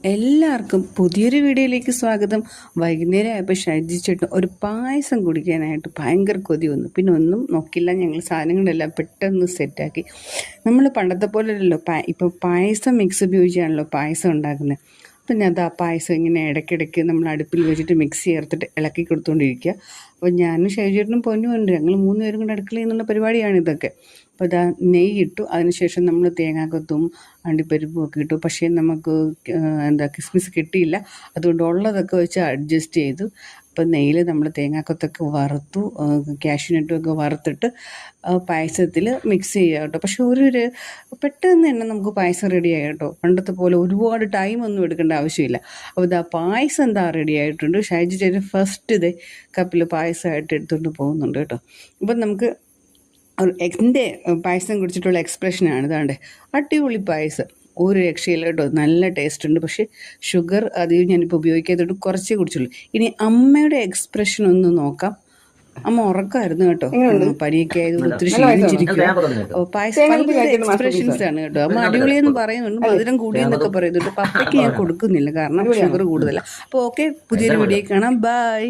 എല്ലാവർക്കും പുതിയൊരു വീഡിയോയിലേക്ക് സ്വാഗതം. വൈകുന്നേരം ആയപ്പോൾ ഷൈജി ചേട്ടൻ ഒരു പായസം കുടിക്കാനായിട്ട് ഭയങ്കര കൊതി വന്നു. പിന്നെ ഒന്നും നോക്കില്ല, ഞങ്ങൾ സാധനങ്ങളെല്ലാം പെട്ടെന്ന് സെറ്റാക്കി. നമ്മൾ പണ്ടത്തെ പോലെയല്ലോ ഇപ്പോൾ പായസം മിക്സ് ഉപയോഗിച്ചാണല്ലോ പായസം ഉണ്ടാക്കുന്നത്. അപ്പം ഞാൻ ആ പായസം ഇങ്ങനെ ഇടയ്ക്കിടയ്ക്ക് നമ്മൾ അടുപ്പിൽ വെച്ചിട്ട് മിക്സ് ചേർത്തിട്ട് ഇളക്കി കൊടുത്തുകൊണ്ടിരിക്കുക. അപ്പോൾ ഞാനും ഷൈജേട്ടനും പൊന്നുമുണ്ട്, ഞങ്ങൾ 3 പേരും കൂടെ അടുക്കളയിൽ നിന്നുള്ള പരിപാടിയാണ് ഇതൊക്കെ. അപ്പോൾ ഇതാ നെയ്യ് ഇട്ടു, അതിനുശേഷം നമ്മൾ തേങ്ങാക്കൊത്തും അണ്ടിപ്പരിപ്പും ഒക്കെ ഇട്ടു. പക്ഷേ നമുക്ക് കിസ്മിസ് കിട്ടിയില്ല, അതുകൊണ്ട് ഉള്ളതൊക്കെ വെച്ച് അഡ്ജസ്റ്റ് ചെയ്തു. അപ്പോൾ നെയ്യിൽ നമ്മൾ തേങ്ങാക്കൊത്തൊക്കെ വറുത്തു, കാഷ്യൂനട്ടുമൊക്കെ വറുത്തിട്ട് പായസത്തിൽ മിക്സ് ചെയ്യുക കേട്ടോ. പക്ഷെ പെട്ടെന്ന് തന്നെ നമുക്ക് പായസം റെഡിയായി കേട്ടോ. പണ്ടത്തെ പോലെ ഒരുപാട് ടൈമൊന്നും എടുക്കേണ്ട ആവശ്യമില്ല. അപ്പോൾ ഇതാ പായസം എന്താ റെഡി ആയിട്ടുണ്ട്. ഷൈജി ചേട്ടൻ ഫസ്റ്റ് ഇതേ കപ്പിൽ പായസമായിട്ട് എടുത്തുകൊണ്ട് പോകുന്നുണ്ട് കേട്ടോ. അപ്പം നമുക്ക് എൻ്റെ പായസം കുടിച്ചിട്ടുള്ള എക്സ്പ്രഷനാണ് ഇതാണ്ട്. അടിപൊളി പായസം, ഒരു രക്ഷയില്ല കേട്ടോ, നല്ല ടേസ്റ്റ് ഉണ്ട്. പക്ഷേ ഷുഗർ അധികം ഞാനിപ്പോൾ ഉപയോഗിക്കാത്തതുകൊണ്ട് കുറച്ചേ കുടിച്ചുള്ളൂ. ഇനി അമ്മയുടെ എക്സ്പ്രഷൻ ഒന്ന് നോക്കാം. അമ്മ ഉറക്കമായിരുന്നു കേട്ടോ, പനിയൊക്കെ ആയതുകൊണ്ട് ഒത്തിരി ക്ഷീണിച്ചിരിക്കുക. പായസം പല എക്സ്പ്രഷൻസ് ആണ് കേട്ടോ. അമ്മ അടിപൊളിയെന്ന് പറയുന്നുണ്ട്, മധുരം കൂടിയെന്നൊക്കെ പറയുന്നുണ്ട്. പപ്പയ്ക്ക് ഞാൻ കൊടുക്കുന്നില്ല കാരണം ഷുഗർ കൂടുതലാണ്. അപ്പോൾ ഓക്കെ, പുതിയൊരു വീഡിയോ കാണാം. ബൈ.